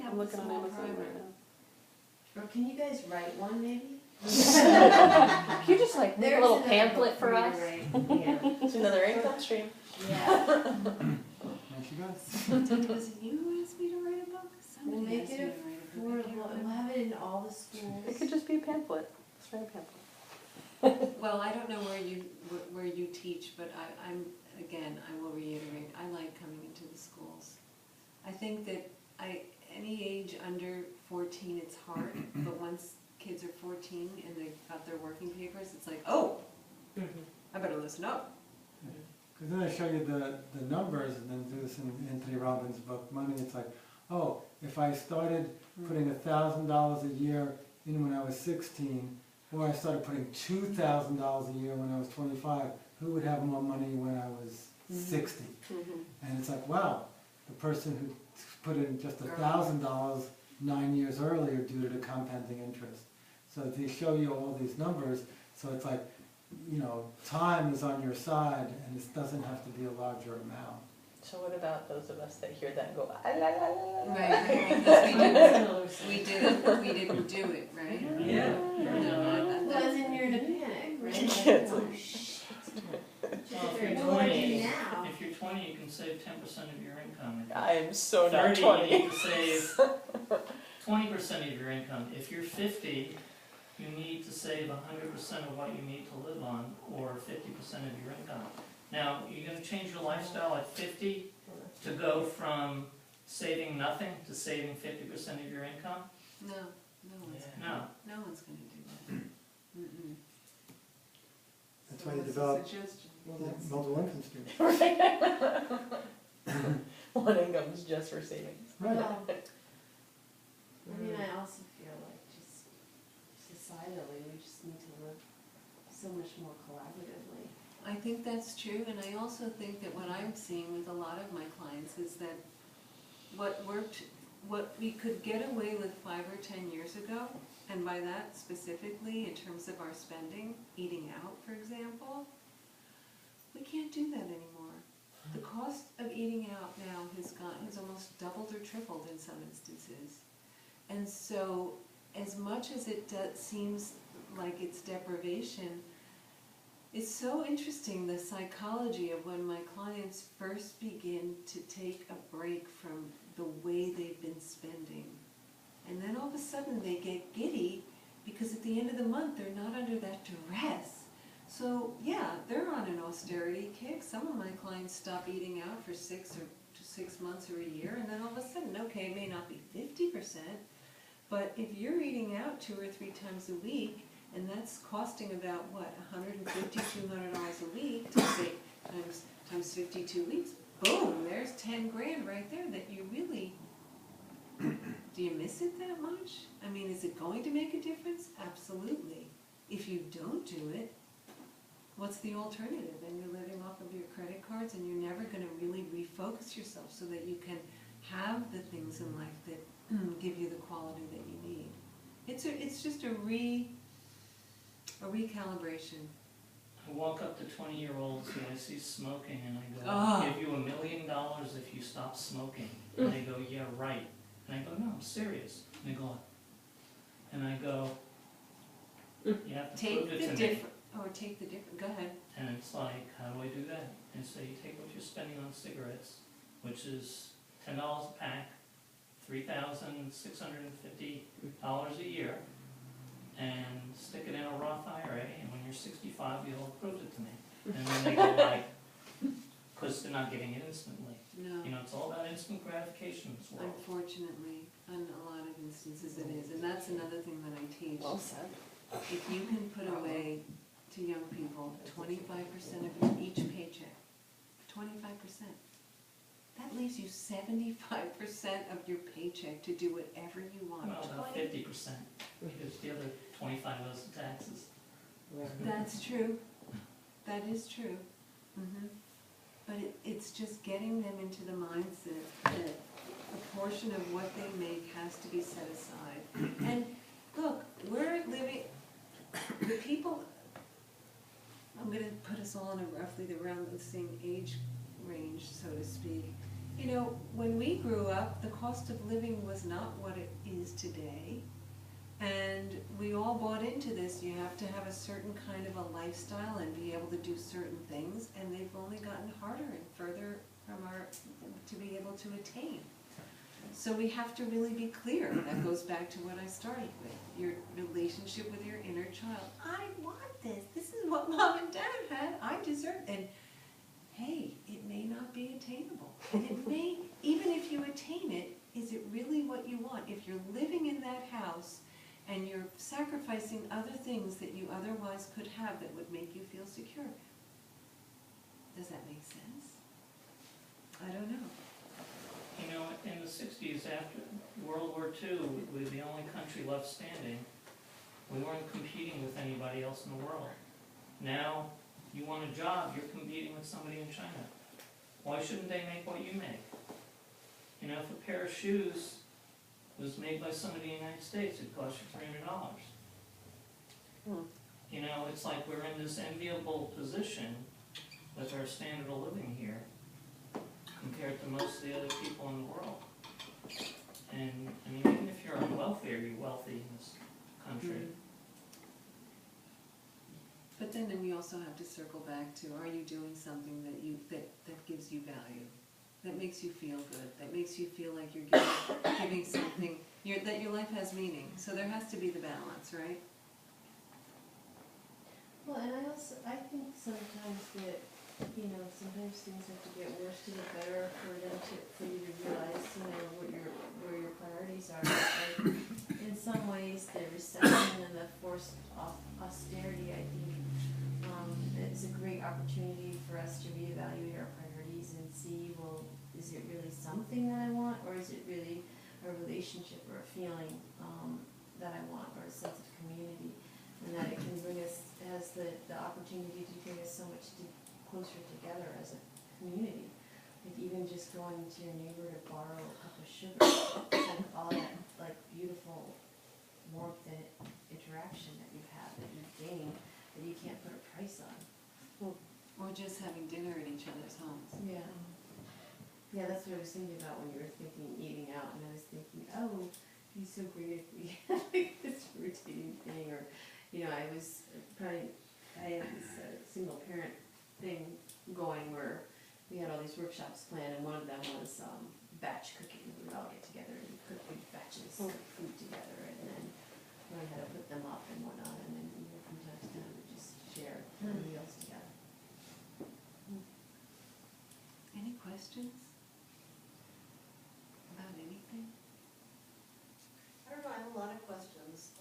have I'm the looking on small Amazon primer. right now. Or can you guys write one maybe? Can you just like make a There's little another pamphlet book for me to us? write. Yeah. It's another income stream. Yeah. There she goes. Was it you who asked me to write a book? We'll Somebody make asked it me to write a book. I affordable. can't We'll remember. have it in all the It schools. could just be a pamphlet. Just write a pamphlet. Well, I don't know where you teach, but I'm again, I will reiterate, I like coming into the schools. I think that any age under 14 it's hard, but once kids are 14 and they've got their working papers, it's like, oh, I better listen up. Because then I show you the numbers, and then do this in Anthony Robbins' book, Money. It's like, oh, if I started putting $1,000 a year in when I was 16, or I started putting $2,000 a year when I was 25, who would have more money when I was 60? And it's like, wow, the person who put in just $1,000 9 years earlier due to the compounding interest. So they show you all these numbers, so it's like, you know, time is on your side, and it doesn't have to be a larger amount. So what about those of us that hear that and go, ah, la, la, la, la. Right, because we didn't do it, right? Yeah. Well, then you're in a panic, right? Like, Yeah, it's oh, like- shit. Well, if you're What do I 20, do now? if you're 20, you can save 10% of your income. If I am so you're not 30, 20. you need to save 20% of your income. If you're 50, you need to save 100% of what you need to live on, or 50% of your income. Now, you're going to change your lifestyle at 50 to go from saving nothing to saving 50% of your income? No, one's No. no one's going to do that. Mm-mm. That's why you develop Suggestion. multiple income streams. One income is just for savings. Right. Well, I mean, I also feel like just societally, we just need to live so much more collaboratively. I think that's true, and I also think that what I'm seeing with a lot of my clients is that what we could get away with 5 or 10 years ago, and by that specifically in terms of our spending, eating out, for example, we can't do that anymore. The cost of eating out now has almost doubled or tripled in some instances. And so, as much as it seems like it's deprivation, it's so interesting, the psychology of when my clients first begin to take a break from the way they've been spending. And then all of a sudden they get giddy because at the end of the month they're not under that duress. So yeah, they're on an austerity kick. Some of my clients stop eating out for 6 months or a year, and then all of a sudden, okay, it may not be 50%, but if you're eating out 2 or 3 times a week, and that's costing about, what, $150, $200 a week, to say, times 52 weeks, boom, there's 10 grand right there that you really, do you miss it that much? I mean, is it going to make a difference? Absolutely. If you don't do it, what's the alternative? And you're living off of your credit cards, and you're never going to really refocus yourself so that you can have the things in life that give you the quality that you need. It's just a recalibration. I walk up to 20-year-olds who I see smoking, and I go, Ah. I'll give you $1 million if you stop smoking. And they go, yeah, right. And I go, no, I'm serious. And they go, and I go, you have to Take prove it the to me. different, take the different, go ahead. And it's like, how do I do that? And so you take what you're spending on cigarettes, which is $10 a pack, $3,650 a year, and stick it in a Roth IRA, and when you're 65, you'll have proved it to me. And then they go like, because they're not getting it instantly. No, You know, it's all about instant gratification in this world. unfortunately, in a lot of instances it is, and that's another thing that I teach. Well said. If you can put away to young people 25% of your each paycheck, 25%, that leaves you 75% of your paycheck to do whatever you want. Well, about 50%, because the other 25 goes to taxes. That's true. That is true. But it's just getting them into the mindset that a portion of what they make has to be set aside. And look, we're living, the people, I'm going to put us all in roughly around the same age range, so to speak. You know, when we grew up, the cost of living was not what it is today. And we all bought into this, you have to have a certain kind of a lifestyle and be able to do certain things, and they've only gotten harder and further from to be able to attain. So we have to really be clear. That goes back to what I started with, your relationship with your inner child. I want this. This is what mom and dad had. I deserve it. And hey, it may not be attainable. And it may, even if you attain it, is it really what you want? If you're living in that house and you're sacrificing other things that you otherwise could have that would make you feel secure, does that make sense? I don't know. You know, in the 60s, after World War II, we were the only country left standing. We weren't competing with anybody else in the world. Now, you want a job, you're competing with somebody in China. Why shouldn't they make what you make? You know, if a pair of shoes was made by somebody in the United States, it'd cost you $300. You know, it's like we're in this enviable position with our standard of living here compared to most of the other people in the world. And, I mean, even if you're on welfare, you're wealthy in this country. But then we also have to circle back to, are you doing something that gives you value? That makes you feel good, that makes you feel like you're giving something, that your life has meaning. So there has to be the balance, right? Well, and I think sometimes that, you know, sometimes things have to get worse to get better for you to realize, you know, where your priorities are. Like, in some ways, the recession and the forced austerity, I think, is a great opportunity for us to reevaluate our priorities and see, well, is it really something that I want, or is it really a relationship or a feeling that I want, or a sense of community, and that it can bring us, has the opportunity to bring us so much closer together as a community. Like even just going to your neighbor to borrow a cup of sugar, and all that like beautiful warmth and interaction that you've had, that you've gained, that you can't put a price on. Or just having dinner at each other's homes. Yeah. Yeah, that's what I was thinking about when you were thinking eating out, and I was thinking, oh, it'd be so great if we had like this routine thing, or, you know, I had this single parent thing going where we had all these workshops planned, and one of them was batch cooking. We would all get together and cook big batches of food together, and then learn how to put them up and whatnot, and then from time to time we just share meals together. Any questions about anything? I don't know, I have a lot of questions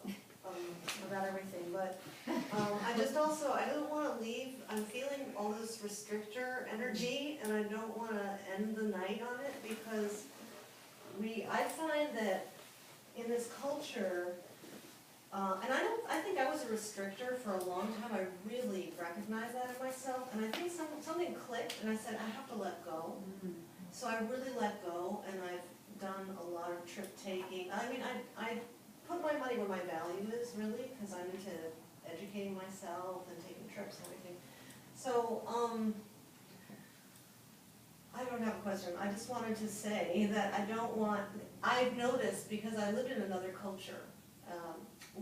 about everything, but I don't want to leave, I'm feeling all this restrictor energy, and I don't want to end the night on it, because I find that in this culture, and I think I was a restrictor for a long time. I really recognized that in myself, and I think something clicked, and I said, I have to let go. So I really let go, and I've done a lot of trip taking. I mean, I put my money where my value is, really, because I'm into educating myself and taking trips and everything. So, I don't have a question. I just wanted to say that I've noticed, because I lived in another culture,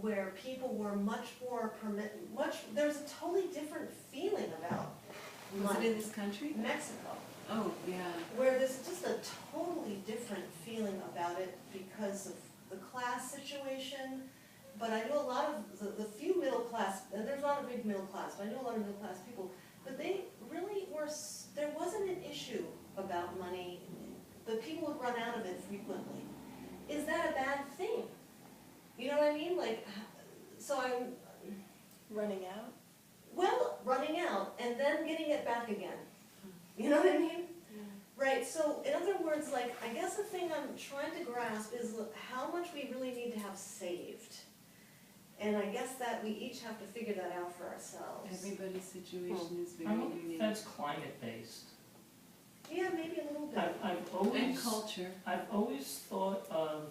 where people were much more there's a totally different feeling about Was money. it in this country? Mexico. Oh, yeah. Where there's just a totally different feeling about it because of the class situation. But I know a lot of the few middle class, and there's not a big middle class, but I know a lot of middle class people, but they really there wasn't an issue about money, but people would run out of it frequently. Is that a bad thing? You know what I mean? Like, so I'm Running out? well, running out and then getting it back again. You know what I mean? Right, so in other words, like, I guess the thing I'm trying to grasp is how much we really need to have saved. And I guess that we each have to figure that out for ourselves. Everybody's situation is I very don't think unique. that's climate-based. Yeah, maybe a little bit. And culture. I've always thought of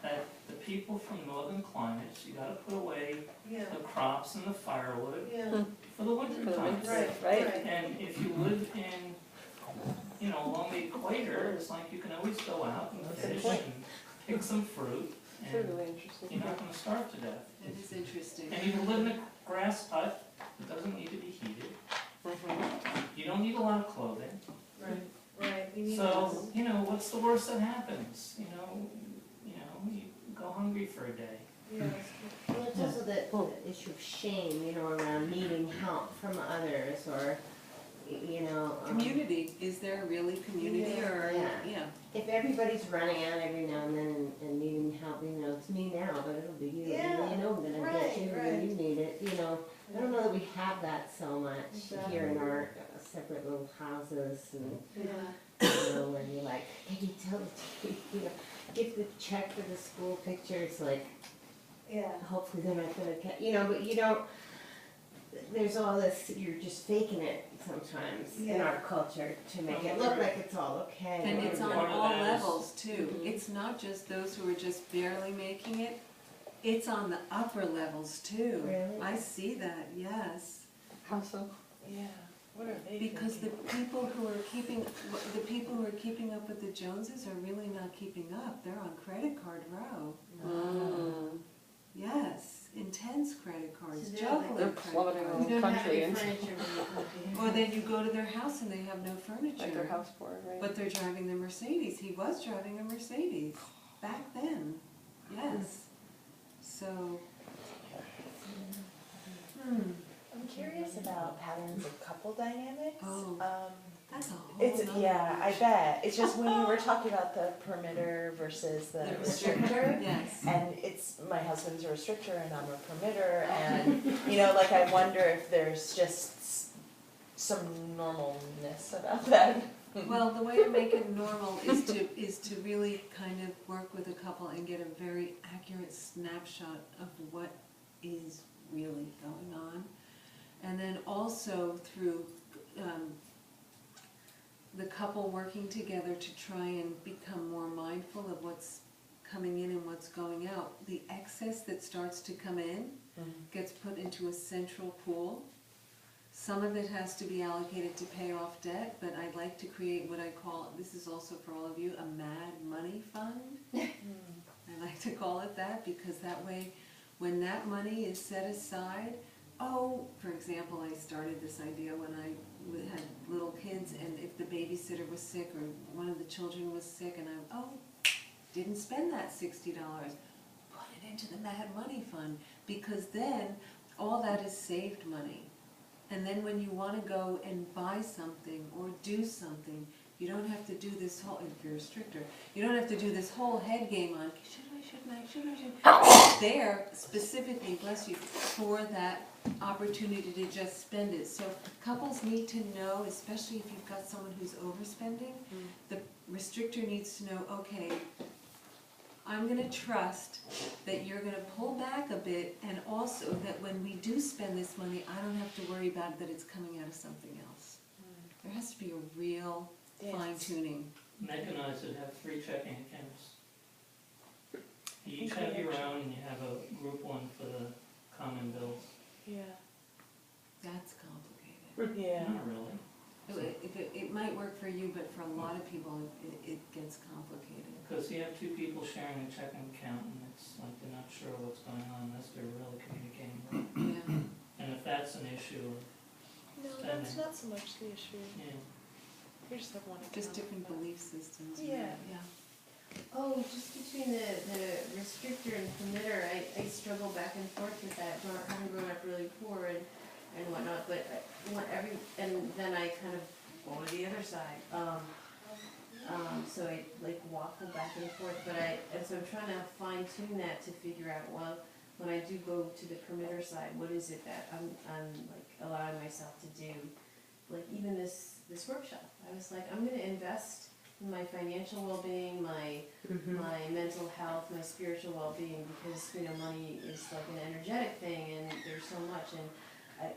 that the people from northern climates, you gotta put away Yeah, the crops and the firewood yeah, for the winter For the times. winter, right. And if you live in you know, along the equator, it's like you can always go out and fish and pick some fruit, It's and really interesting. you're not gonna starve to death. It is interesting. And you can live in a grass hut, it doesn't need to be heated. You don't need a lot of clothing. Right, we need So, you know, what's the worst that happens? You you go hungry for a day. yes. Well, it's also the issue of shame, you know, around needing help from others, or, you know. Community, is there really community or, Yeah. yeah. If everybody's running out every now and then and needing help, you know, it's me now, but it'll be you. Yeah, You know I'm gonna get you right. when you need it, you know. I don't know that we have that so much here in our separate little houses, and, Yeah. you know, where you're like, can you tell the you know, give the check for the school picture, it's like, Yeah. hopefully they're not gonna get, you know, but you don't, there's all this, you're just faking it sometimes in Yeah. our culture to make it look like it's all okay. And it's on Part of all that is- levels too. It's not just those who are just barely making it, it's on the upper levels too. Really? I see that, yes. How so? Yeah, what are they Because the people who are keeping up with the Joneses are really not keeping up. They're on credit card row. Yes, intense credit cards, So they're like- juggling They're credit plummeting cards. You don't have country any and- furniture when you come here. Or then you go to their house and they have no furniture. Like their house board, right? But they're driving the Mercedes. He was driving a Mercedes back then. Yes. So. I'm curious about patterns of couple dynamics. Oh, that's a whole. It's nother yeah, I bunch. bet. It's just when you were talking about the permitter versus the The restrictor. Yes. And it's my husband's a restrictor and I'm a permitter, and you know, like I wonder if there's just some normalness about that. Well, the way to make it normal is to really kind of work with a couple and get a very accurate snapshot of what is really going on. And then also through the couple working together to try and become more mindful of what's coming in and what's going out. The excess that starts to come in gets put into a central pool. Some of it has to be allocated to pay off debt, but I'd like to create what I call, this is also for all of you, a mad money fund. I like to call it that because that way, when that money is set aside, for example, I started this idea when I had little kids, and if the babysitter was sick or one of the children was sick, and didn't spend that $60, put it into the mad money fund, because then all that is saved money. And then when you want to go and buy something or do something, you don't have to do this whole, if you're a restrictor, you don't have to do this whole head game on, shouldn't I? It's there specifically, bless you, for that opportunity to just spend it. So couples need to know, especially if you've got someone who's overspending, the restrictor needs to know, okay, I'm gonna trust that you're gonna pull back a bit, and also that when we do spend this money, I don't have to worry about that it's coming out of something else. There has to be a real fine tuning. Mechanized it, have 3 checking accounts. You each have your own, and you have a group one for the common bills. Yeah. That's complicated. Yeah. Not really. It might work for you, but for a lot of people, it gets complicated. Because you have 2 people sharing a checking account, and it's like they're not sure what's going on unless they're really communicating with it. Yeah. And if that's an issue, No, that's not so much the issue. yeah. You just have one account. Just different belief systems. Yeah. Yeah. Oh, just between the restrictor and permitter, I struggle back and forth with that, having grown up really poor and whatnot, but and then I kind of go to the other side. So I like waffle back and forth, and so I'm trying to fine tune that to figure out, well, when I do go to the permitter side, what is it that I'm like allowing myself to do? Like even this workshop, I was like, I'm gonna invest in my financial well-being, my mental health, my spiritual well-being, because, you know, money is like an energetic thing and there's so much. And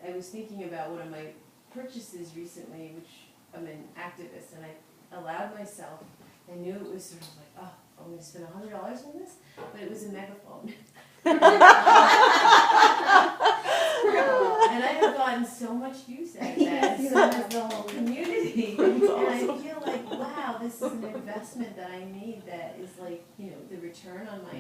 I was thinking about one of my purchases recently, which I'm an activist, and I allowed myself, I knew it was sort of like, oh, I'm going to spend $100 on this, but it was a megaphone. And I have gotten so much use out of that, so has the whole community. And I feel like wow, this is an investment that I made that is like, you know, the return on my